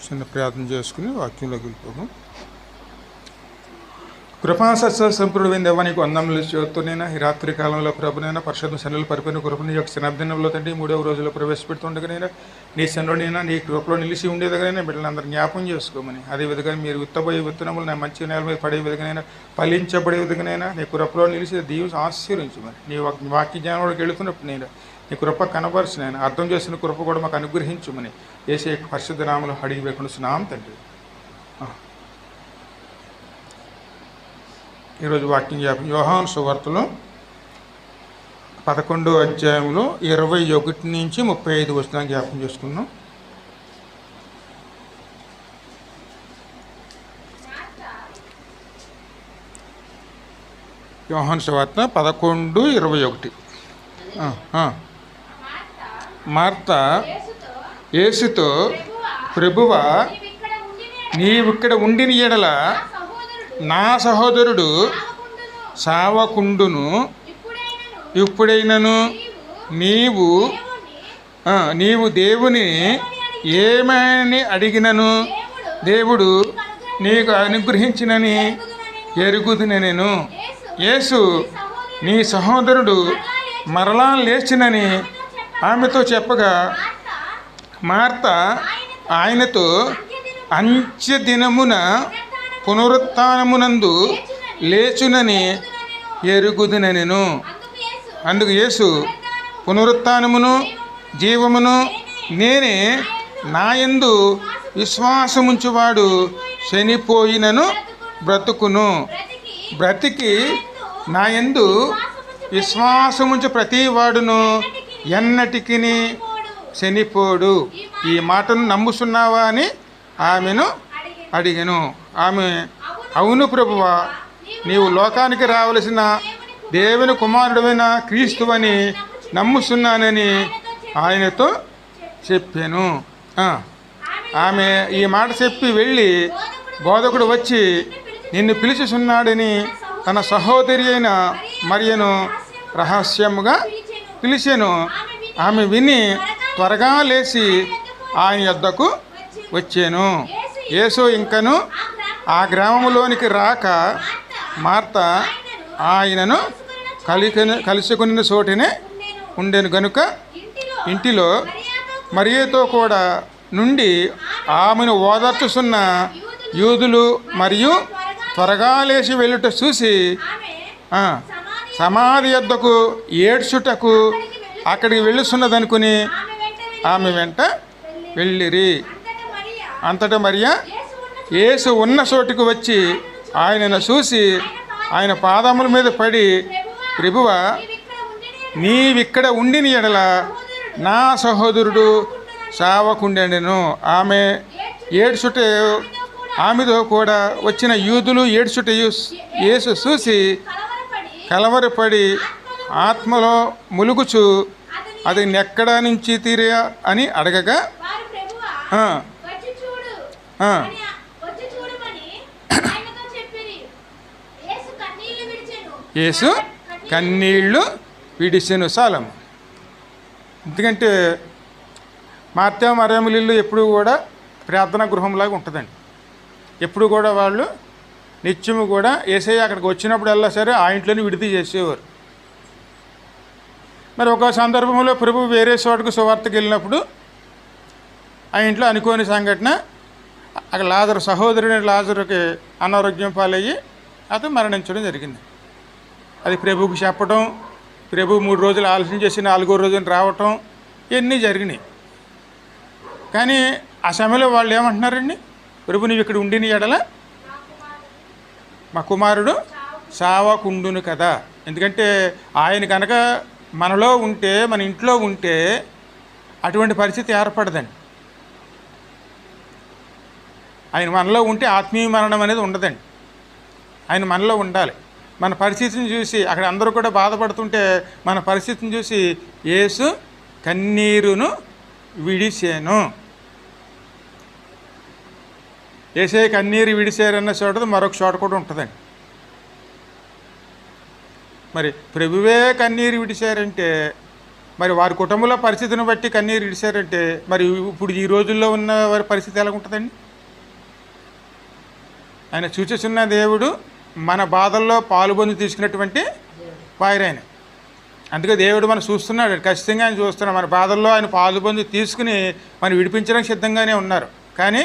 చిన్న ప్రార్థన చేసుకుని వాక్యంలోకి వెళ్ళిపోదాం. కృపాసత్స సంపూర్ణమైన దేవానికి వందనములు చేస్తూనైనా ఈ రాత్రి కాలంలో ప్రభునైనా పరిశుద్ధ సన్నిధిలో పరిపూర్ణ కృపని యొక్క శనాబ్దినంలో తండ్రి 3వ రోజులో ప్రవేశపెడుతుండగానైనా నీ సన్నిలోనైనా నీ కృపలో నిలిచి ఉండేదిగానైనా బిడ్డలందరూ జ్ఞాపం చేసుకోమని, అదేవిధంగా మీరు విత్తబోయే విత్తనములు నా మంచి నేల మీద పడే విధంగానైనా ఫలించబడే విధంగానైనా నీ కృపలో నిలిచి దీవుని ఆశీర్వించమని, నీ వాక్య జ్ఞానంలోకి వెళుతున్నప్పుడు నేను నీ కృప కనబరిచిన ఆయన అర్థం చేసిన కృప కూడా మాకు అనుగ్రహించమని యేసయ్య పరిశుద్ధ నామములో అడిగి వేడుకొనుచున్నాం తండ్రి. ఈరోజు వాక్యం యోహాను సువార్తలో 11వ అధ్యాయంలో 21 నుంచి 35 వచనాలు జ్ఞాపకం చేసుకున్నాం. యోహాను సువార్త 11:21. మార్త యేసుతో, ప్రభువా, నీవిక్కడ ఉండిన ఎడల నా సహోదరుడు సావకుండును. ఇప్పుడైనను నీవు దేవుని ఏమని అడిగినను దేవుడు నీకు అనుగ్రహించినని ఎరుగుదునే. నేను యేసు నీ సహోదరుడు మరలా లేచినని ఆమెతో చెప్పగా, మార్త ఆయనతో, అంత్యదినమున పునరుత్థానమునందు లేచునని ఎరుగుదునెను. అందుకు యేసు, పునరుత్థానమును జీవమును నేనే, నాయందు విశ్వాసముంచువాడు చనిపోయినను బ్రతుకును, బ్రతికి నాయందు విశ్వాసముంచు ప్రతి వాడును ఎన్నటికి చనిపోడు. ఈ మాటను నమ్ముచున్నావా అని ఆమెను అడిగెను. ఆమె, అవును ప్రభువా, నీవు లోకానికి రావలసిన దేవుని కుమారుడైన క్రీస్తువని నమ్ముచున్నానని ఆయనతో చెప్పాను. ఆమె ఈ మాట చెప్పి వెళ్ళి, బోధకుడు వచ్చి నిన్ను పిలుచుచున్నాడని తన సహోదరి అయిన మరియను రహస్యముగా పిలిచెను. ఆమె విని త్వరగా లేచి ఆయన యొద్దకు వచ్చాను. యేసు ఇంకను ఆ గ్రామంలోనికి రాక, మార్త ఆయనను కలుసుకున్న చోటనే ఉండెను గనుక ఇంటిలో మరియతో కూడా నుండి ఆమెను ఓదార్చుచున్న యూదులు మరియు త్వరగా లేచి వెళ్ళుట చూసి సమాధి యొద్దకు ఏడ్చుటకు అక్కడికి వెళ్ళుచున్నదనుకుని ఆమె వెంట వెళ్ళిరి. అంతటా మరియా యేసు ఉన్న చోటుకు వచ్చి ఆయనను చూసి ఆయన పాదముల మీద పడి, ప్రభువా, నీవిక్కడ ఉండిన ఎడల నా సహోదరుడు సావకుండెను. ఆమె ఏడ్చుట, ఆమెతో కూడా వచ్చిన యూదులు ఏడ్చుట యేసు చూసి కలవరపడి ఆత్మలో ములుగుచు, అది నెక్కడ నుంచి తీరా అని అడగగా, యేసు కన్నీళ్లు విడిచెను. సాలము. ఎందుకంటే మార్తా మరియమ్మల ఇల్లు ఎప్పుడు కూడా ప్రార్థనా గృహంలాగా ఉంటుందండి. ఎప్పుడు కూడా వాళ్ళు నిత్యము కూడా యేసయ్య అక్కడికి వచ్చినప్పుడల్లా సరే ఆ ఇంట్లోనే విడిది చేసేవారు. మరి ఒక సందర్భంలో ప్రభు వేరే చోటుకు సువార్తకి వెళ్ళినప్పుడు ఆ ఇంట్లో అనుకోని సంఘటన, అక్కడ లాజరు సహోదరుని లాజరుకి అనారోగ్యం పాలయ్యి అతను మరణించడం జరిగింది. అది ప్రభువుకి చెప్పడం, ప్రభు 3 రోజులు ఆలోచన చేసి 4వ రోజున రావటం, ఇవన్నీ జరిగినాయి. కానీ ఆ సమయంలో వాళ్ళు ఏమంటున్నారండి, ప్రభు నీవు ఇక్కడ ఉండిన ఎడల మా కుమారుడు సావకుండును కదా. ఎందుకంటే ఆయన కనుక మనలో ఉంటే, మన ఇంట్లో ఉంటే అటువంటి పరిస్థితి ఏర్పడదండి. ఆయన మనలో ఉంటే ఆత్మీయ మరణం అనేది ఉండదండి. ఆయన మనలో ఉండాలి. మన పరిస్థితిని చూసి, అక్కడ అందరూ కూడా బాధపడుతుంటే మన పరిస్థితిని చూసి యేసు కన్నీరును విడిచెను. యేసయ్య కన్నీరు విడిచారన్న చోట మరొక చోట కూడా ఉంటుందండి. మరి ప్రభువే కన్నీరు విడిచారంటే మరి వారి కుటుంబంలో పరిస్థితిని బట్టి కన్నీరు ఇడిచారంటే మరి ఇప్పుడు ఈ రోజుల్లో ఉన్న వారి పరిస్థితి ఎలా ఉంటుందండి? ఆయన చూచుచున్న దేవుడు మన బాధల్లో పాలుపొంది తీసుకున్నటువంటి వాయరాయన. అందుకే దేవుడు మనం చూస్తున్నాడు, ఖచ్చితంగా ఆయన చూస్తున్నాడు. మన బాధల్లో ఆయన పాలుపొంది తీసుకుని మనం విడిపించడానికి సిద్ధంగానే ఉన్నారు. కానీ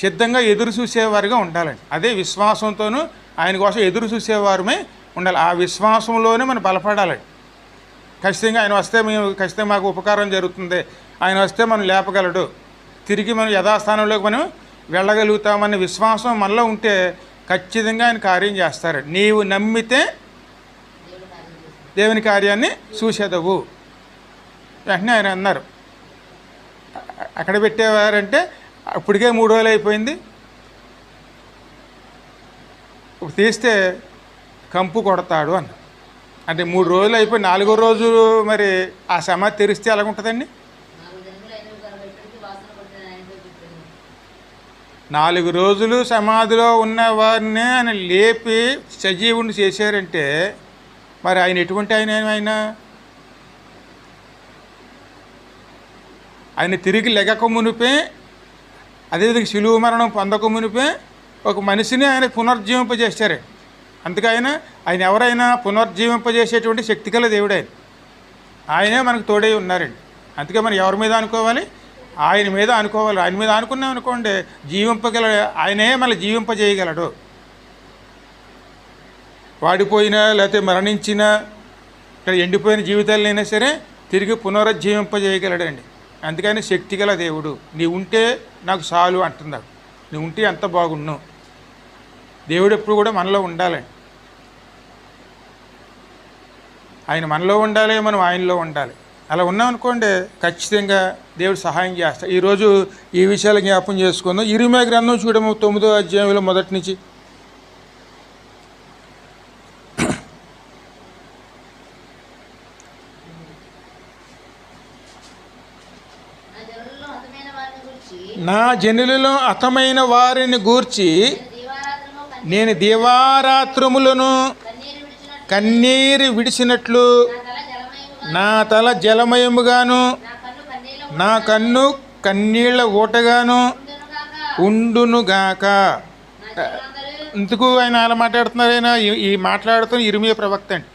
సిద్ధంగా ఎదురు చూసేవారుగా ఉండాలండి. అదే విశ్వాసంతోనూ ఆయన కోసం ఎదురు చూసేవారమే ఉండాలి. ఆ విశ్వాసంలోనే మనం బలపడాలండి. ఖచ్చితంగా ఆయన వస్తే మేము ఖచ్చితంగా మాకు ఉపకారం జరుగుతుంది, ఆయన వస్తే మనం లేపగలడు, తిరిగి మనం యథాస్థానంలోకి మనం వెళ్ళగలుగుతామనే విశ్వాసం మనలో ఉంటే ఖచ్చితంగా ఆయన కార్యం చేస్తారు. నీవు నమ్మితే దేవుని కార్యాన్ని చూసేదవు. వెంటనే ఆయన అన్నారు. అక్కడ పెట్టేవారంటే అప్పటికే 3 రోజులు అయిపోయింది, ఇప్పుడు తీస్తే కంపు కొడతాడు అన్న. అంటే 3 రోజులు అయిపోయి 4వ రోజు మరి ఆ సమాధి తెరిస్తే ఎలాగుంటుందండి? 4 రోజులు సమాధిలో ఉన్న వారిని ఆయన లేపి సజీవుని చేశారంటే మరి ఆయన ఎటువంటి ఆయన తిరిగి లెగక మునిపే, అదేవిధంగా శిలువ మరణం పొందక మునిపే ఒక మనిషిని ఆయన పునర్జీవింపజేశారు. అందుకే ఆయన ఎవరైనా పునర్జీవింపజేసేటువంటి శక్తి గల దేవుడు ఆయనే మనకు తోడై ఉన్నారండి. అందుకే మనం ఎవరి మీద అనుకోవాలి? ఆయన మీద అనుకోవాలి. ఆయన మీద అనుకున్నాం అనుకోండి, జీవింపగల ఆయనే మళ్ళీ జీవింపజేయగలడు. వాడిపోయినా లేకపోతే మరణించినా ఇక్కడ ఎండిపోయిన జీవితాలైనా సరే తిరిగి పునరుజ్జీవింపజేయగలడండి. అందుకని శక్తి గల దేవుడు. నీ ఉంటే నాకు చాలు అంటున్నాడు. నీ ఉంటే ఎంత బాగుండు. దేవుడు ఎప్పుడు కూడా మనలో ఉండాలండి. ఆయన మనలో ఉండాలి, మనం ఆయనలో ఉండాలి. అలా ఉన్నామనుకోండి ఖచ్చితంగా దేవుడు సహాయం చేస్తాడు. ఈరోజు ఈ విషయాలు జ్ఞాపం చేసుకుందాం. ఇర్మీయా గ్రంథం చూడము 9వ అధ్యాయంలో మొదటి నుంచి. నా జనులలో హతమైన వారిని గూర్చి నేను దీవారాత్రములను కన్నీరు విడిచినట్లు నా తల జలమయముగాను నా కన్ను కన్నీళ్ల ఊటగాను ఉండునుగాక. ఎందుకు ఆయన అలా మాట్లాడుతున్నారు? ఆయన ఈ మాట్లాడుతున్న ఇర్మీయా ప్రవక్త అండి.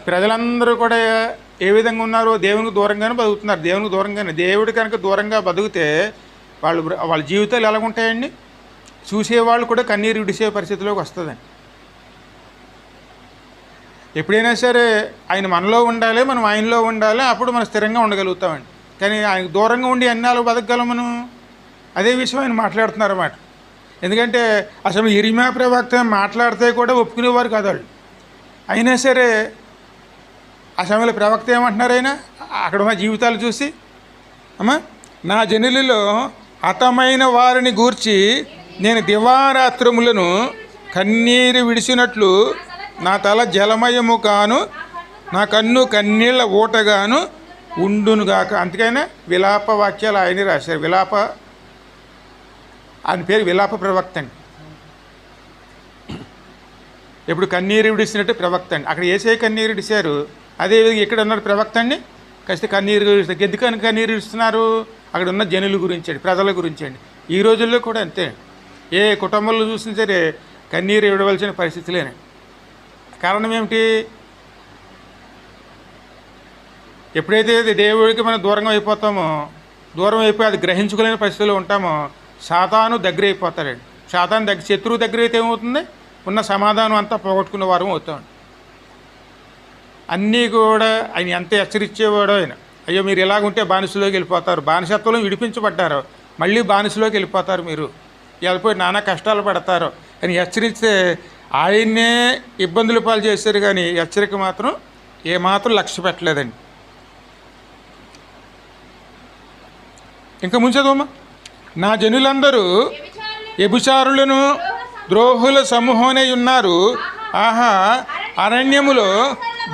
ప్రజలందరూ కూడా ఏ విధంగా ఉన్నారో దేవునికి దూరంగానే బతుకుతున్నారు. దేవునికి దూరంగానే. దేవుడి కనుక దూరంగా బతికితే వాళ్ళ జీవితాలు ఎలాగుంటాయండి? చూసేవాళ్ళు కూడా కన్నీరు విడిసే పరిస్థితిలోకి వస్తుందండి. ఎప్పుడైనా సరే ఆయన మనలో ఉండాలి, మనం ఆయనలో ఉండాలి, అప్పుడు మనం స్థిరంగా ఉండగలుగుతామండి. కానీ ఆయనకు దూరంగా ఉండి ఎన్నాళ్ళు బతకగలం మనం? అదే విషయం ఆయన మాట్లాడుతున్నారు అన్నమాట. ఎందుకంటే అసలు ఇర్మీయా ప్రవక్త మాట్లాడితే కూడా ఒప్పుకునేవారు కాదు వాళ్ళు. అయినా సరే ఆ సమయంలో ప్రవక్త ఏమంటున్నారు? ఆయన అక్కడ ఉన్న జీవితాలు చూసి, అమ్మా నా జనులలో హతమైన వారిని గూర్చి నేను దివారాత్రములను కన్నీరు విడిచినట్లు నా తల జలమయము గాను నా కన్ను కన్నీళ్ల ఊటగాను ఉండునుగాక. అందుకైనా విలాప వాక్యాలు ఆయనే రాశారు. ఆయన పేరు విలాప ప్రవక్త అండి. ఇప్పుడు కన్నీరు విడిచినట్టు ప్రవక్త అండి. అక్కడ ఏసే కన్నీరు విడిచారు, అదేవిధంగా ఇక్కడ ఉన్నారు ప్రవక్త అండి. ఖచ్చితంగా కన్నీరు ఎందుకని కన్నీరు ఇస్తున్నారు? అక్కడ ఉన్న జనుల గురించి అండి, ప్రజల గురించి అండి. ఈ రోజుల్లో కూడా అంతే. ఏ కుటుంబంలో చూసినా సరే కన్నీరు ఇవ్వవలసిన పరిస్థితులేనే. కారణం ఏమిటి? ఎప్పుడైతే దేవుడికి మనం దూరంగా అయిపోతామో, దూరం అయిపోయి అది గ్రహించుకోలేని పరిస్థితుల్లో ఉంటామో సాతాను దగ్గర అయిపోతాడండి. సాతాను శత్రువు దగ్గర అయితే ఏమవుతుంది? ఉన్న సమాధానం అంతా పోగొట్టుకున్న వారం అవుతాం. అన్నీ కూడా ఆయన ఎంత హెచ్చరించేవాడో ఆయన. అయ్యో మీరు ఎలాగుంటే బానిసలోకి వెళ్ళిపోతారు, బానిసత్వంలో విడిపించబడ్డారు, మళ్ళీ బానిసలోకి వెళ్ళిపోతారు, మీరు వెళ్ళిపోయి నానా కష్టాలు పడతారు అని హెచ్చరిస్తే ఆయన్నే ఇబ్బందులు పాలు చేశారు. కానీ హెచ్చరిక మాత్రం ఏమాత్రం లక్ష్య పెట్టలేదండి. ఇంకా ముంచదమ్మా. నా జనులందరూ వ్యభిచారులను ద్రోహుల సమూహమై ఉన్నారు. ఆహా, అరణ్యములో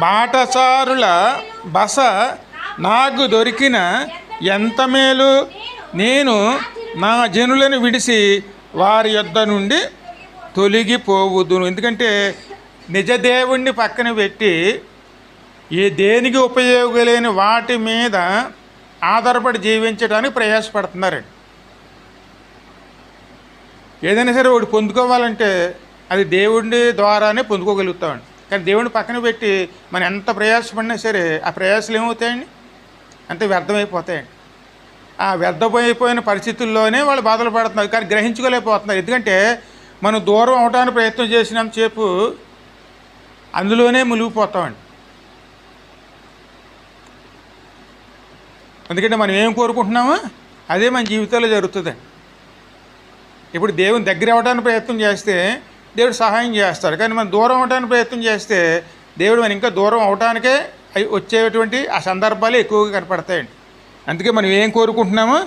బాటసారుల బస నాకు దొరికిన ఎంత మేలు. నేను నా జనులను విడిచి వారి యొద్ద నుండి తొలగిపోవద్దును. ఎందుకంటే నిజ దేవుణ్ణి పక్కన పెట్టి ఈ దేనికి ఉపయోగలేని వాటి మీద ఆధారపడి జీవించడానికి ప్రయాసపడుతున్నారండి. ఏదైనా సరే ఒకటి పొందుకోవాలంటే అది దేవుడి ద్వారానే పొందుకోగలుగుతామండి. కానీ దేవుడిని పక్కన పెట్టి మనం ఎంత ప్రయాసపడినా సరే ఆ ప్రయాసాలు ఏమవుతాయండి? అంత వ్యర్థమైపోతాయండి. ఆ వ్యర్థమైపోయిన పరిస్థితుల్లోనే వాళ్ళు బాధలు పడుతున్నారు, కానీ గ్రహించుకోలేకపోతున్నారు. ఎందుకంటే మనం దూరం అవడానికి ప్రయత్నం చేసినంతసేపు అందులోనే మునిగిపోతామండి. ఎందుకంటే మనం ఏం కోరుకుంటున్నామో అదే మన జీవితంలో జరుగుతుందండి. ఇప్పుడు దేవుని దగ్గర అవ్వడానికి ప్రయత్నం చేస్తే దేవుడు సహాయం చేస్తాడు, కానీ మనం దూరం అవడానికి ప్రయత్నం చేస్తే దేవుడు మనం ఇంకా దూరం అవడానికే వచ్చేటువంటి ఆ సందర్భాలు ఎక్కువగా కనపడతాయండి. అందుకే మనం ఏం కోరుకుంటున్నామో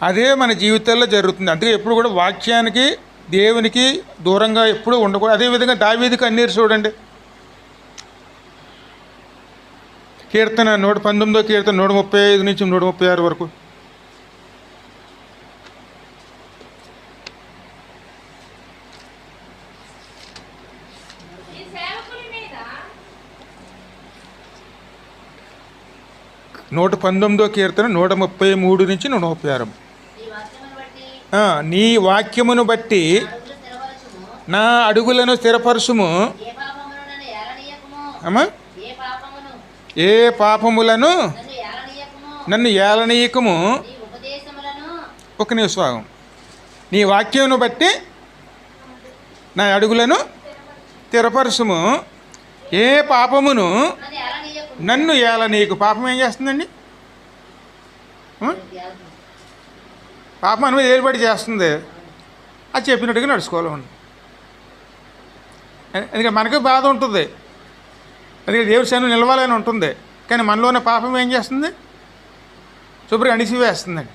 అదే మన జీవితాల్లో జరుగుతుంది. అందుకే ఎప్పుడు కూడా వాక్యానికి దేవునికి దూరంగా ఎప్పుడూ ఉండకూడదు. అదేవిధంగా దావీదు కన్నీరు చూడండి, కీర్తన 119 కీర్తన 135 నుంచి 136 వరకు. నూట 19 కీర్తన 133 నుంచి 136. నీ వాక్యమును బట్టి నా అడుగులను స్థిరపరచుము. అమ్మా, ఏ పాపములను నన్ను ఏలనీయకము. ఒక నిమిషం. నీ వాక్యమును బట్టి నా అడుగులను స్థిరపరచుము. ఏ పాపమును నన్ను ఏలనీయకు. పాపం ఏం చేస్తుందండి? పాపం అని మీద ఏలుబడి చేస్తుంది. అది చెప్పినట్టుగా నడుచుకోవాలి. ఎందుకంటే మనకు బాధ ఉంటుంది, అందుకే దేవుడి సన్నిధిలో నిలవాలని ఉంటుంది. కానీ మనలోనే పాపం ఏం చేస్తుంది? శుభ్రంగా అణిసివేస్తుందండి.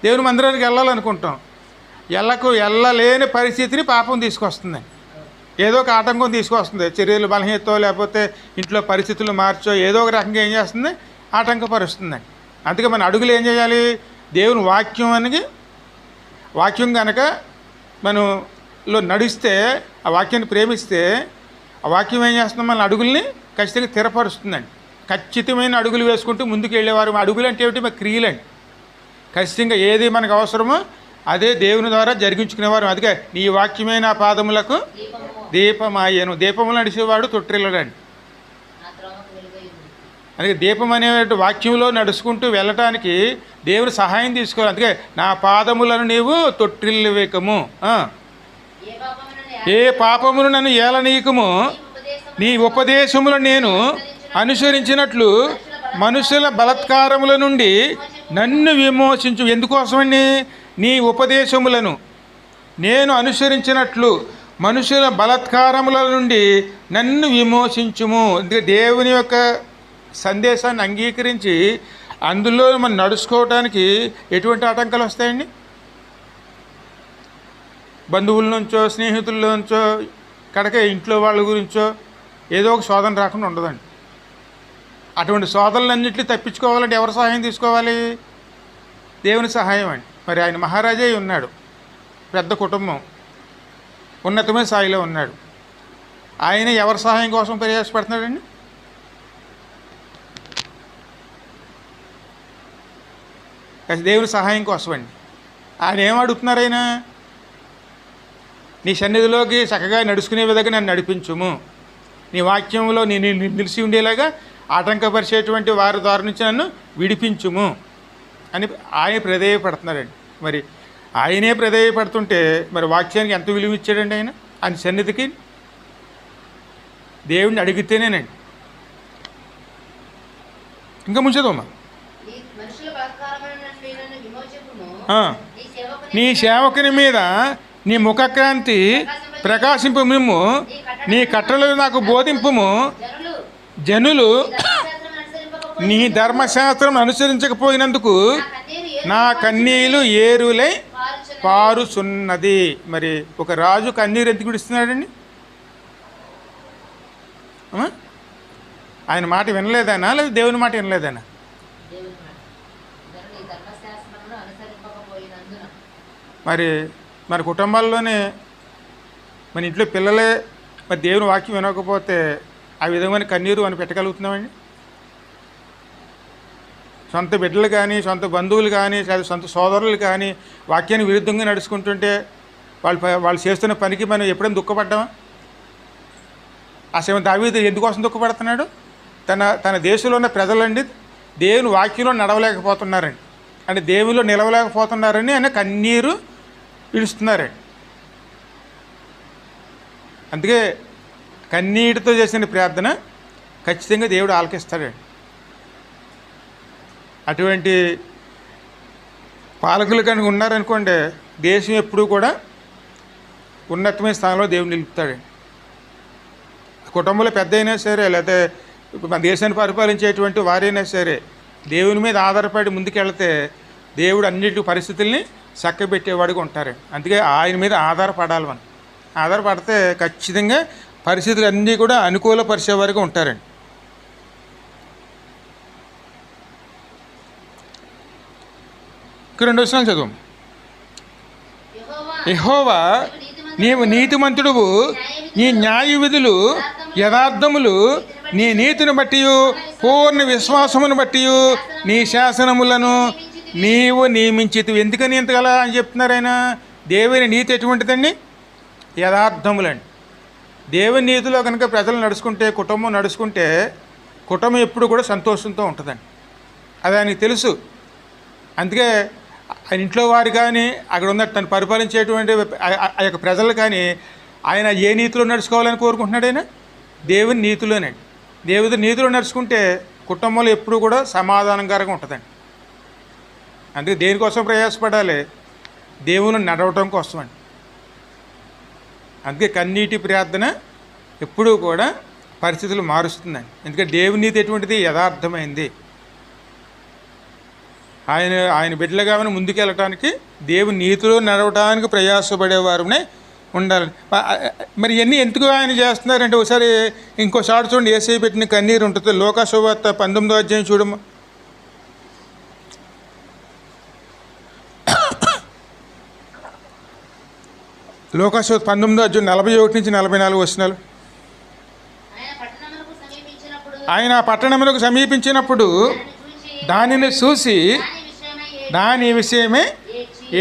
దేవుని మందిరానికి వెళ్ళాలనుకుంటాం, వెళ్ళలేని పరిస్థితిని పాపం తీసుకొస్తుందండి. ఏదో ఒక ఆటంకం తీసుకొస్తుంది. చర్యలు బలహీనతో లేకపోతే ఇంట్లో పరిస్థితులు మార్చో ఏదో ఒక రకంగా ఏం చేస్తుంది? ఆటంకపరుస్తుందండి. అందుకే మన అడుగులు ఏం చేయాలి? దేవుని వాక్యం కనుక మనలో నడిస్తే, ఆ వాక్యాన్ని ప్రేమిస్తే, ఆ వాక్యం ఏం చేస్తుంది? మన అడుగుల్ని ఖచ్చితంగా స్థిరపరుస్తుందండి. ఖచ్చితమైన అడుగులు వేసుకుంటూ ముందుకు వెళ్ళేవారు. అడుగులు అంటే ఏమిటి? మన క్రియలండి. ఖచ్చితంగా ఏది మనకు అవసరమో అదే దేవుని ద్వారా జరిగించుకునేవారు. అందుకే నీ వాక్యమే నా పాదములకు దీపమాయను. దీపములు నడిచేవాడు తొట్టిల్లడండి. అందుకే దీపం అనే వాక్యంలో నడుచుకుంటూ వెళ్ళటానికి దేవుని సహాయం తీసుకోవాలి. అందుకే నా పాదములను నీవు తొట్టిల్లవేకము. ఏ పాపమును నన్ను ఏలనీయకము. నీ ఉపదేశములను నేను అనుసరించినట్లు మనుషుల బలాత్కారముల నుండి నన్ను విమోచించు. ఎందుకోసమండి? నీ ఉపదేశములను నేను అనుసరించినట్లు మనుషుల బలాత్కారముల నుండి నన్ను విమోచించుము. దేవుని యొక్క సందేశాన్ని అంగీకరించి అందులో మనం నడుచుకోవడానికి ఎటువంటి ఆటంకాలు వస్తాయండి? బంధువుల నుంచో స్నేహితుల నుంచో కనుక ఇంట్లో వాళ్ళ గురించో ఏదో ఒక శోధన రాకుండా ఉండదండి. అటువంటి శోధనలన్నింటినీ తప్పించుకోవాలంటే ఎవరి సహాయం తీసుకోవాలి? దేవుని సహాయం అండి. మరి ఆయన మహారాజే ఉన్నాడు, పెద్ద కుటుంబం, ఉన్నతమైన స్థాయిలో ఉన్నాడు. ఆయన ఎవరి సహాయం కోసం ప్రయాసపడుతున్నాడండి? దేవుని సహాయం కోసం అండి. ఆయన ఏం అడుగుతున్నారు? ఆయన నీ సన్నిధిలోకి చక్కగా నడుచుకునే విధంగా నన్ను నడిపించుము. నీ వాక్యంలో నేను నిలిచి ఉండేలాగా ఆటంకపరిచేటువంటి వారి ద్వారా నుంచి నన్ను విడిపించుము అని ఆయన ప్రధేయపడుతున్నాడండి. మరి ఆయనే ప్రధేయపడుతుంటే మరి వాక్యానికి ఎంత విలువ ఇచ్చాడండి ఆయన సన్నిధికి? దేవుడిని అడిగితేనేనండి. ఇంకా ముంచదమ్మా. నీ సేవకుని మీద నీ ముఖక్రాంతి ప్రకాశింపు మిమ్ము. నీ కట్టలు నాకు బోధింపుము. జనులు నీ ధర్మశాస్త్రం అనుసరించకపోయినందుకు నా కన్నీలు ఏరులై పారుచున్నది. మరి ఒక రాజు కన్నీరు ఎందుకు విడుస్తున్నాడండి? ఆయన మాట వినలేదనా లేదా దేవుని మాట వినలేదనా? మరి మన కుటుంబాల్లోనే మన ఇంట్లో పిల్లలే మరి దేవుని వాక్యం వినకపోతే ఆ విధమైన కన్నీరు అని పెట్టగలుగుతున్నామండి? సొంత బిడ్డలు కానీ, సొంత బంధువులు కానీ, లేదా సొంత సోదరులు కానీ వాక్యానికి విరుద్ధంగా నడుచుకుంటుంటే వాళ్ళు చేస్తున్న పనికి మనం ఎప్పుడైనా దుఃఖపడ్డామా? అసలు దావీదు ఎందుకోసం దుఃఖపడుతున్నాడు? తన దేశంలో ఉన్న ప్రజలండి దేవుని వాక్యంలో నడవలేకపోతున్నారండి, అంటే దేవునిలో నిలవలేకపోతున్నారని ఆయన కన్నీరు విడుస్తున్నారండి. అందుకే కన్నీటితో చేసిన ప్రార్థన ఖచ్చితంగా దేవుడు ఆలకిస్తాడండి. అటువంటి పాలకులు కనుక ఉన్నారనుకోండి, దేశం ఎప్పుడూ కూడా ఉన్నతమైన స్థానంలో దేవుడు నిలుపుతాడండి. కుటుంబంలో పెద్ద అయినా సరే, లేకపోతే మన దేశాన్ని పరిపాలించేటువంటి వారైనా సరే దేవుని మీద ఆధారపడి ముందుకెళ్తే దేవుడు అన్నిటి పరిస్థితుల్ని చక్కబెట్టేవాడిగా ఉంటారండి. అందుకే ఆయన మీద ఆధారపడాలి. మనం ఆధారపడితే ఖచ్చితంగా పరిస్థితులు అన్నీ కూడా అనుకూలపరిచేవారుగా ఉంటారండి. రెండు వచనాలు చదువు. యెహోవా నీవు నీతిమంతుడువు, నీ న్యాయ విధులు యథార్థములు, నీ నీతిని బట్టి పూర్ణ విశ్వాసమును బట్టి నీ శాసనములను నీవు నియమించితివి. ఎందుకని ఇంతగల అని చెప్తున్నారు ఆయన? దేవుని నీతి ఎటువంటిదండి? యథార్థములండి. దేవుని నీతిలో కనుక ప్రజలు నడుచుకుంటే, కుటుంబం నడుచుకుంటే, కుటుంబం ఎప్పుడు కూడా సంతోషంతో ఉంటుందండి. అది ఆయనకి తెలుసు. అందుకే ఆయన ఇంట్లో వారు కానీ, అక్కడ ఉన్న తను పరిపాలించేటువంటి ఆ యొక్క ప్రజలు కానీ ఆయన ఏ నీతిలో నడుచుకోవాలని కోరుకుంటున్నాడు? ఆయన దేవుని నీతిలోనండి. దేవుని నీతిలో నడుచుకుంటే కుటుంబంలో ఎప్పుడు కూడా సమాధానకరంగా ఉంటుందండి. అందుకే దేనికోసం ప్రయాసపడాలి? దేవుని నడవటం కోసం అండి. అందుకే కన్నీటి ప్రార్థన ఎప్పుడూ కూడా పరిస్థితులు మారుస్తుందండి. ఎందుకంటే దేవుని నీతి ఎటువంటిది? యథార్థమైంది. ఆయన బిడ్డలుగా ముందుకెళ్ళటానికి దేవుని నీతిలో నడవటానికి ప్రయాసపడేవారునే ఉండాలి. మరి ఇవన్నీ ఎందుకు ఆయన చేస్తున్నారంటే, ఒకసారి ఇంకోసారి చూడండి, యేసయ్య పెట్టిన కన్నీరు ఉంటుంది. లూకా సువార్త 19వ అధ్యాయం చూడము. లూకా సువార్త 19వ అధ్యాయం 41 నుంచి 44 వచనాలు. ఆయన పట్టణములకు సమీపించినప్పుడు దానిని చూసి దాని విషయమే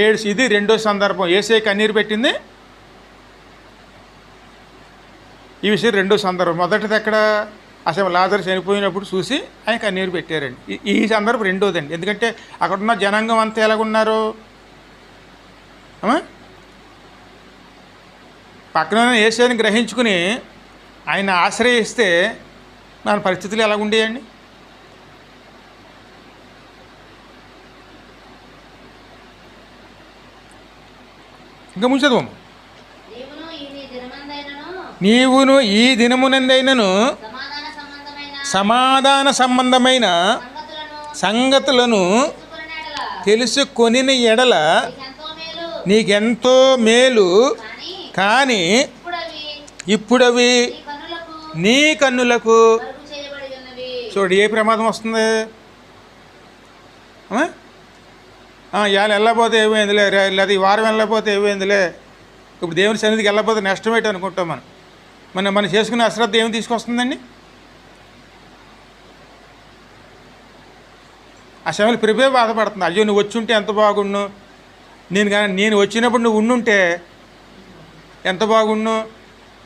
ఏడ్చి. ఇది రెండో సందర్భం యేసయ్య కన్నీరు పెట్టింది. ఈ విషయం రెండో సందర్భం. మొదటిది ఎక్కడ? అసలు లాజరు చనిపోయినప్పుడు చూసి ఆయన కన్నీరు పెట్టారండి. ఈ సందర్భం రెండోదండి. ఎందుకంటే అక్కడున్న జనాంగం అంతా ఎలాగున్నారు? పక్కన యేసయ్యని గ్రహించుకుని ఆయన ఆశ్రయిస్తే మన పరిస్థితులు ఎలాగుండేయండి? ఇంకా ముందు చదువు. నీవును ఈ దినమునందైనను సమాధాన సంబంధమైన సంగతులను తెలుసుకొని ఎడల నీకెంతో మేలు, కానీ ఇప్పుడవి నీ కన్నులకు చూడు ఏ ప్రమాదం వస్తుంది? ఇవాళ వెళ్ళకపోతే ఏమైందిలే, లేదా ఈ వారం వెళ్ళకపోతే ఏమైందిలే, ఇప్పుడు దేవుని సన్నిధికి వెళ్ళకపోతే నష్టమేటి అనుకుంటాం. మనం చేసుకునే అశ్రద్ధ ఏమి తీసుకొస్తుందండి? ఆ సమయంలో ప్రిపే బాధపడుతుంది. అయ్యో నువ్వు వచ్చి ఉంటే ఎంత బాగుండు, నేను వచ్చినప్పుడు నువ్వు ఉండుంటే ఎంత బాగుండు.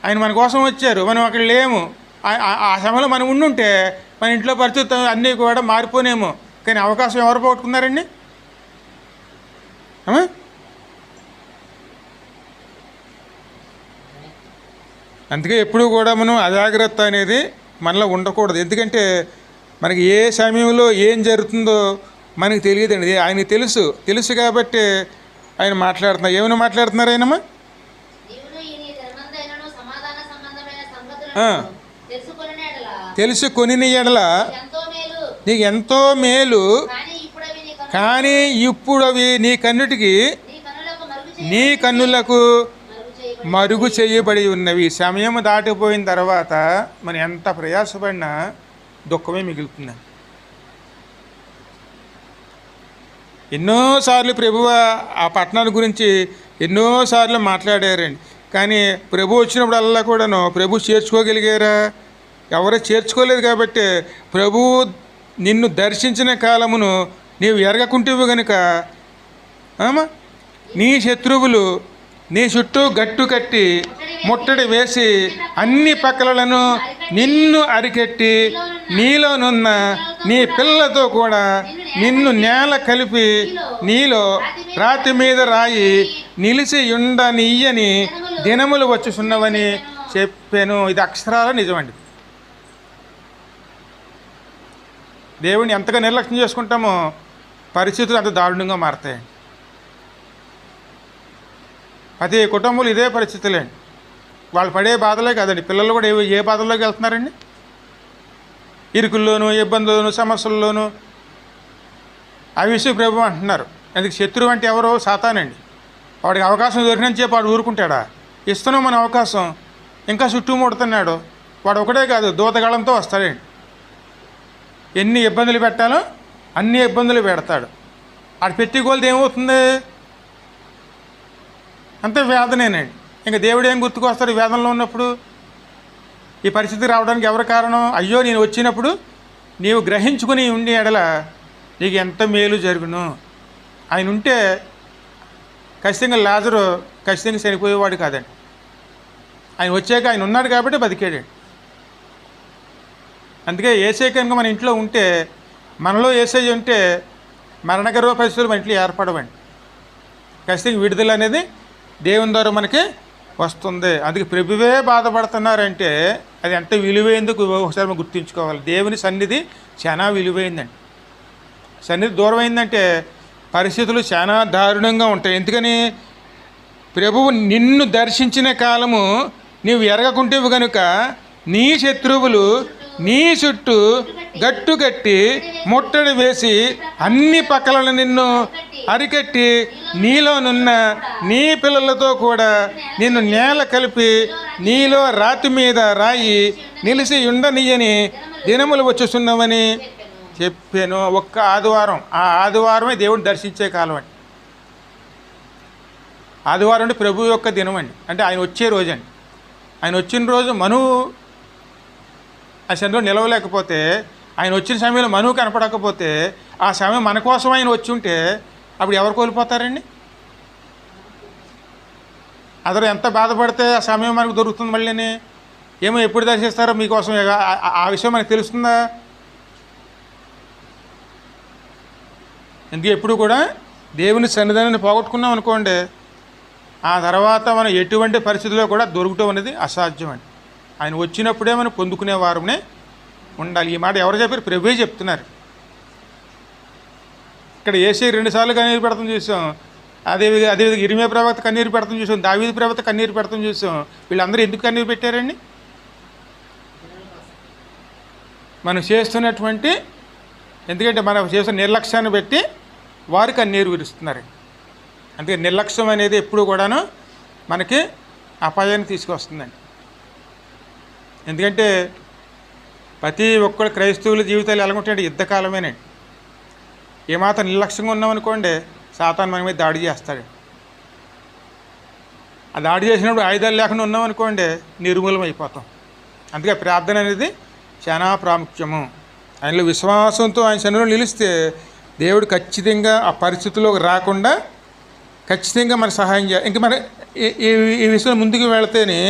ఆయన మన కోసం వచ్చారు, మనం అక్కడ లేము. ఆ సమయంలో మనం ఉండుంటే మన ఇంట్లో పరిస్థితులు అన్నీ కూడా మారిపోనేమో. కానీ అవకాశం ఎవరు పోగొట్టుకున్నారండి? అందుకే ఎప్పుడూ కూడా మనం అజాగ్రత్త అనేది మనలో ఉండకూడదు. ఎందుకంటే మనకి ఏ సమయంలో ఏం జరుగుతుందో మనకు తెలియదండి. ఆయనకి తెలుసు కాబట్టి ఆయన మాట్లాడుతున్నారు. ఏమైనా మాట్లాడుతున్నారు ఆయనమ్మా? తెలుసుకొని ఎడల నీకు ఎంతో మేలు, కానీ ఇప్పుడు అవి నీ కన్నులకు మరుగు చేయబడి ఉన్నవి. సమయం దాటిపోయిన తర్వాత మనం ఎంత ప్రయాసపడినా దుఃఖమే మిగులుతుంది. ఎన్నోసార్లు ప్రభువు ఆ పట్టణాల గురించి ఎన్నోసార్లు మాట్లాడారండి. కానీ ప్రభు వచ్చినప్పుడల్లా కూడాను ప్రభు చేర్చుకోగలిగారా? ఎవరో చేర్చుకోలేదు. కాబట్టి ప్రభువు నిన్ను దర్శించిన కాలమును నీవు ఎరగకుంటేవు గనుక నీ శత్రువులు నీ చుట్టూ గట్టు కట్టి ముట్టడి వేసి అన్ని పక్కలను నిన్ను అరికెట్టి నీలోనున్న నీ పిల్లలతో కూడా నిన్ను నేల కలిపి నీలో రాతి మీద రాయి నిలిచి ఉండనియ్యని దినములు వచ్చుచున్నవని చెప్పాను. ఇది అక్షరాల నిజమండి. దేవుని ఎంతగా నిర్లక్ష్యం చేసుకుంటామో పరిస్థితులు అంత దారుణంగా మారతాయండి. ప్రతి కుటుంబంలో ఇదే పరిస్థితులేండి. వాళ్ళు పడే బాధలే కాదండి, పిల్లలు కూడా ఏ బాధల్లోకి వెళ్తున్నారండి? ఇరుకుల్లోనూ, ఇబ్బందుల్లోనూ, సమస్యల్లోనూ. ఆ విషయం ప్రభు అంటున్నారు. అందుకు శత్రువు అంటే ఎవరో? సాతానండి. వాడికి అవకాశం దొరికినంత చెప్పి వాడు ఊరుకుంటాడా? ఇస్తున్నాం మన అవకాశం, ఇంకా చుట్టూ ముడుతున్నాడు. వాడు ఒకటే కాదు, దూతగాళంతో వస్తాడండి. ఎన్ని ఇబ్బందులు పెట్టాలో అన్ని ఇబ్బందులు పెడతాడు. ఆడు పెట్టిగోలది ఏమవుతుంది? అంతే వేదనేనండి. ఇంకా దేవుడు ఏం గుర్తుకొస్తాడు వేదనలో ఉన్నప్పుడు? ఈ పరిస్థితి రావడానికి ఎవరు కారణం? అయ్యో నేను వచ్చినప్పుడు నీవు గ్రహించుకుని ఉండి ఎడల నీకు ఎంత మేలు జరుగును. ఆయన ఉంటే ఖచ్చితంగా లాజరు ఖచ్చితంగా చనిపోయేవాడు కాదండి. ఆయన వచ్చాక ఆయన ఉన్నాడు కాబట్టి బతికాడండి. అందుకే యేసయ్య కనుక మన ఇంట్లో ఉంటే, మనలో యేసయ్య ఉంటే మరణకర పరిస్థితులు మన ఇంట్లో ఏర్పడవండి. ఖచ్చితంగా విడుదల అనేది దేవుని ద్వారా మనకి వస్తుంది. అందుకే ప్రభువే బాధపడుతున్నారంటే అది ఎంత విలువైందో ఒకసారి మనం గుర్తుంచుకోవాలి. దేవుని సన్నిధి చాలా విలువైందండి. సన్నిధి దూరమైందంటే పరిస్థితులు చాలా దారుణంగా ఉంటాయి. ఎందుకని? ప్రభువు నిన్ను దర్శించిన కాలము నీవు ఎరగకుంటేవు కనుక నీ శత్రువులు నీ చుట్టూ గట్టు కట్టి ముట్టడి వేసి అన్ని పక్కలను నిన్ను అరికట్టి నీలోనున్న నీ పిల్లలతో కూడా నిన్ను నేల కలిపి నీలో రాతి మీద రాయి నిలిచి ఉండనియని దినములు వచ్చుచున్నామని చెప్పాను. ఒక్క ఆదివారం, ఆ ఆదివారమే దేవుడిని దర్శించే కాలం అండి. ఆదివారం అంటే ప్రభు యొక్క దినం అండి. అంటే ఆయన వచ్చే రోజు అండి. ఆయన వచ్చిన రోజు మనువు ఆ శనిలో నిలవలేకపోతే, ఆయన వచ్చిన సమయంలో మనువు కనపడకపోతే, ఆ సమయం మన కోసం ఆయన వచ్చి ఉంటే అప్పుడు ఎవరు కోల్పోతారండి? అతను ఎంత బాధపడితే ఆ సమయం మనకు దొరుకుతుంది. మళ్ళీ ఏమో ఎప్పుడు దర్శిస్తారో మీకోసం ఆ విషయం మనకు తెలుస్తుందా? ఎందుకు ఎప్పుడు కూడా దేవుని సన్నిధానాన్ని పోగొట్టుకున్నాం అనుకోండి, ఆ తర్వాత మనం ఎటువంటి పరిస్థితుల్లో కూడా దొరకటం అనేది అసాధ్యం అండి. ఆయన వచ్చినప్పుడే మనం పొందుకునే వారమే ఉండాలి. ఈ మాట ఎవరు చెప్పారు? ప్రభువే చెప్తున్నారు. ఇక్కడ యేసయ్య 2 సార్లు కన్నీరు పెడతాం చూసాం. అదేవిధంగా ఇర్మీయా ప్రవక్త కన్నీరు పెడతాం చూసాం. దావీదు ప్రవక్త కన్నీరు పెడతాం చూసాం. వీళ్ళందరూ ఎందుకు కన్నీరు పెట్టారండి? మనం చేస్తున్నటువంటి, ఎందుకంటే మనం చేస్తున్న నిర్లక్ష్యాన్ని బట్టి వారు కన్నీరు విరుస్తున్నారండి. అందుకే నిర్లక్ష్యం అనేది ఎప్పుడు కూడాను మనకి అపాయాన్ని తీసుకొస్తుందండి. ఎందుకంటే ప్రతి ఒక్కరు క్రైస్తవుల జీవితాలు ఎలాగుంటాయంటే యుద్ధకాలమేనండి. ఏమాత్రం నిర్లక్ష్యంగా ఉన్నామనుకోండి, సాతాను మన మీద దాడి చేస్తాడు. ఆ దాడి చేసినప్పుడు ఆయుధాలు లేకుండా ఉన్నామనుకోండి, నిర్మూలం అయిపోతాం. అందుకే ప్రార్థన అనేది చాలా ప్రాముఖ్యము. ఆయనలో విశ్వాసంతో ఆయన సన్నిధిలో నిలిస్తే దేవుడు ఖచ్చితంగా ఆ పరిస్థితుల్లోకి రాకుండా ఖచ్చితంగా మన సహాయం చేయాలి. ఇంక మన ఈ విషయం ముందుకు వెళితేనే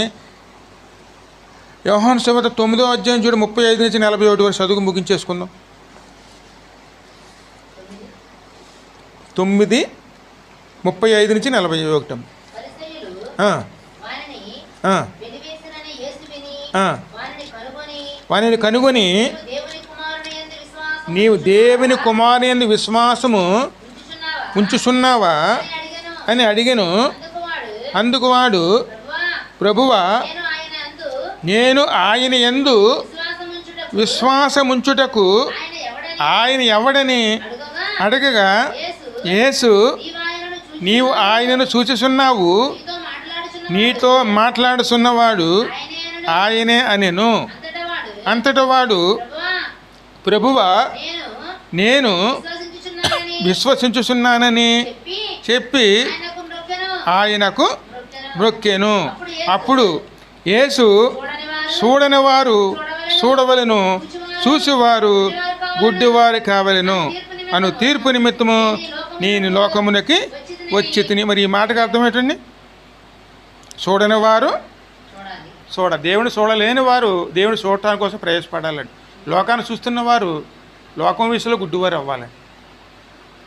యోహాను సువార్త 9వ అధ్యాయం చూడు 35 నుంచి 41 వరకు చదువు ముగించేసుకుందాం. 9:35 నుంచి 41. వానిని కనుగొని నీవు దేవుని కుమారుని యందు విశ్వాసము ఉంచుచున్నావా అని అడిగెను. అందుకు వాడు, ప్రభువా, నేను ఆయన యందు విశ్వాసముంచుటకు ఆయన ఎవడని అడగగా, యేసు, నీవు ఆయనను చూచుచున్నావు, నీతో మాట్లాడుచున్నవాడు ఆయనే అనెను. అంతటా వాడు, ప్రభువా, నేను విశ్వసించుచున్నానని చెప్పి ఆయనకు మ్రొక్కెను. అప్పుడు యేసు చూడని వారు చూడవలెను, చూసేవారు గుడ్డివారు కావలెను అను తీర్పు నిమిత్తము నేను లోకమునకి వచ్చి తిని. మరి ఈ మాటకు అర్థం ఏంటండి? చూడని వారు దేవుని చూడలేని వారు దేవుని చూడటానికి కోసం ప్రయాసపడాలండి. లోకాన్ని చూస్తున్న వారు లోకం విషయంలో గుడ్డివారు అవ్వాలి.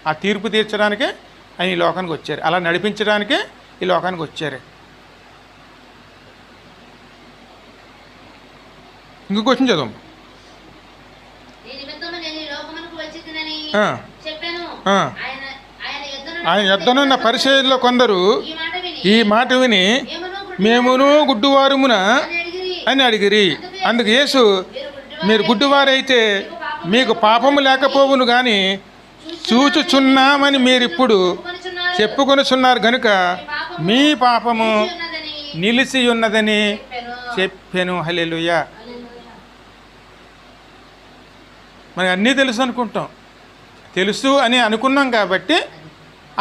ఆ తీర్పు తీర్చడానికే ఆయన ఈ లోకానికి వచ్చారు, అలా నడిపించడానికే ఈ లోకానికి వచ్చారు. ఇంకో క్వశ్చన్ చదువు. ఆయన యొద్దనున్న పరిచర్యలో కొందరు ఈ మాట విని మేమును గుడ్డివారమున అని అడిగిరి. అందుకు యేసు, మీరు గుడ్డివారైతే మీకు పాపము లేకపోవును కానీ చూచుచున్నామని మీరిప్పుడు చెప్పుకొనుచున్నారు గనుక మీ పాపము నిలిచి ఉన్నదని చెప్పెను. హల్లెలూయా. మనకి అన్నీ తెలుసు అనుకుంటాం, తెలుసు అని అనుకున్నాం కాబట్టి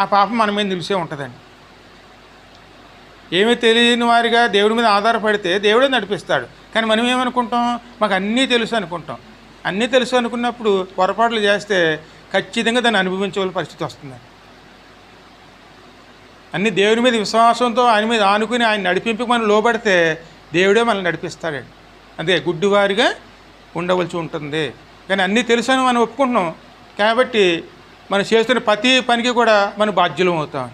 ఆ పాపం మన మీద నిలిచే ఉంటుందండి. ఏమీ తెలియని వారిగా దేవుడి మీద ఆధారపడితే దేవుడే నడిపిస్తాడు. కానీ మనం ఏమనుకుంటాం? మాకు అన్నీ తెలుసు అనుకుంటాం. అన్నీ తెలుసు అనుకున్నప్పుడు పొరపాట్లు చేస్తే ఖచ్చితంగా దాన్ని అనుభవించవలసిన పరిస్థితి వస్తుంది. అన్నీ దేవుడి మీద విశ్వాసంతో ఆయన మీద ఆనుకుని ఆయన నడిపింపుకి మనం లోబడితే దేవుడే మనల్ని నడిపిస్తాడండి. అదే గుడ్డివారిగా ఉండవలసి ఉంటుంది. కానీ అన్నీ తెలుసు అని మనం ఒప్పుకుంటున్నాం కాబట్టి మనం చేస్తున్న ప్రతి పనికి కూడా మనం బాధ్యులం అవుతాం.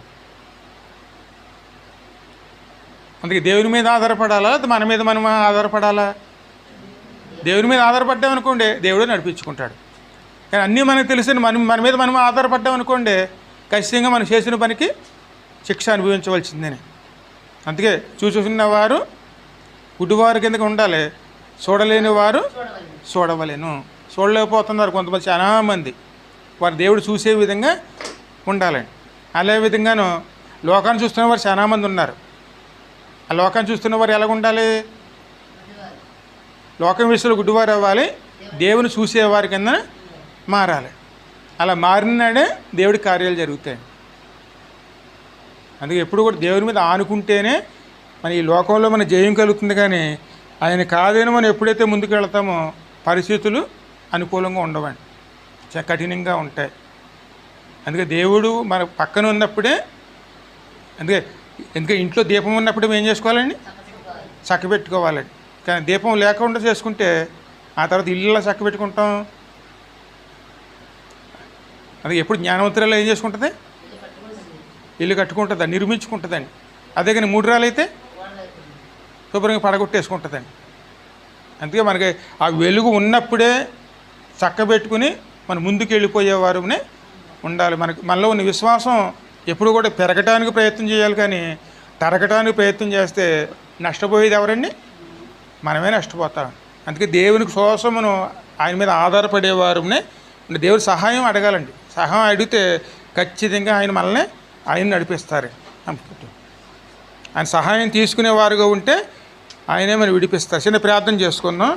అందుకే దేవుని మీద ఆధారపడాలా, మన మీద మనం ఆధారపడాలా? దేవుని మీద ఆధారపడ్డామనుకోండి దేవుడే నడిపించుకుంటాడు. కానీ అన్నీ మనకు తెలిసిన మన మీద మనం ఆధారపడ్డామనుకోండి ఖచ్చితంగా మనం చేసిన పనికి శిక్ష అనుభవించవలసిందని. అందుకే చూసుకున్న వారు గుడ్డివారి కిందకి ఉండాలి, చూడలేని వారు చూడవలేను. చూడలేకపోతున్నారు కొంతమంది, చాలా మంది. వారు దేవుడు చూసే విధంగా ఉండాలండి. అదే విధంగాను లోకాన్ని చూస్తున్న వారు చాలామంది ఉన్నారు. ఆ లోకాన్ని చూస్తున్న వారు ఎలాగ ఉండాలి? లోకం విషయంలో గుడ్డివారు అవ్వాలి, దేవుని చూసేవారి కింద మారాలి. అలా మారినాడే దేవుడి కార్యాలు జరుగుతాయి. అందుకే ఎప్పుడు కూడా దేవుని మీద ఆనుకుంటేనే మన ఈ లోకంలో మన జయం కలుగుతుంది. కానీ ఆయన కాదని మనం ఎప్పుడైతే ముందుకు వెళతామో పరిస్థితులు అనుకూలంగా ఉండవండి, కఠినంగా ఉంటాయి. అందుకే దేవుడు మన పక్కన ఉన్నప్పుడే, అందుకే ఇంట్లో దీపం ఉన్నప్పుడు ఏం చేసుకోవాలండి? చక్కబెట్టుకోవాలండి. కానీ దీపం లేకుండా చేసుకుంటే ఆ తర్వాత ఇల్లు చక్కబెట్టుకుంటాం. అందుకే ఎప్పుడు జ్ఞానవంతురాలు ఏం చేసుకుంటుంది? ఇల్లు కట్టుకుంటుందా, నిర్మించుకుంటుందండి. అదే కానీ మూడురాలు అయితే శుభ్రంగా పడగొట్టేసుకుంటుందండి. అందుకే మనకి ఆ వెలుగు ఉన్నప్పుడే చక్కబెట్టుకుని మనం ముందుకు వెళ్ళిపోయేవారునే ఉండాలి. మనలో ఉన్న విశ్వాసం ఎప్పుడు కూడా పెరగటానికి ప్రయత్నం చేయాలి. కానీ తరగటానికి ప్రయత్నం చేస్తే నష్టపోయేది ఎవరండి? మనమే నష్టపోతాం. అందుకే దేవునికి కోసమును ఆయన మీద ఆధారపడేవారునే దేవుడి సహాయం అడగాలండి. సహాయం అడిగితే ఖచ్చితంగా ఆయన నడిపిస్తారు. ఆయన సహాయం తీసుకునేవారుగా ఉంటే ఆయనే మనం విడిపిస్తారు. చిన్న ప్రార్థన చేసుకుందాం.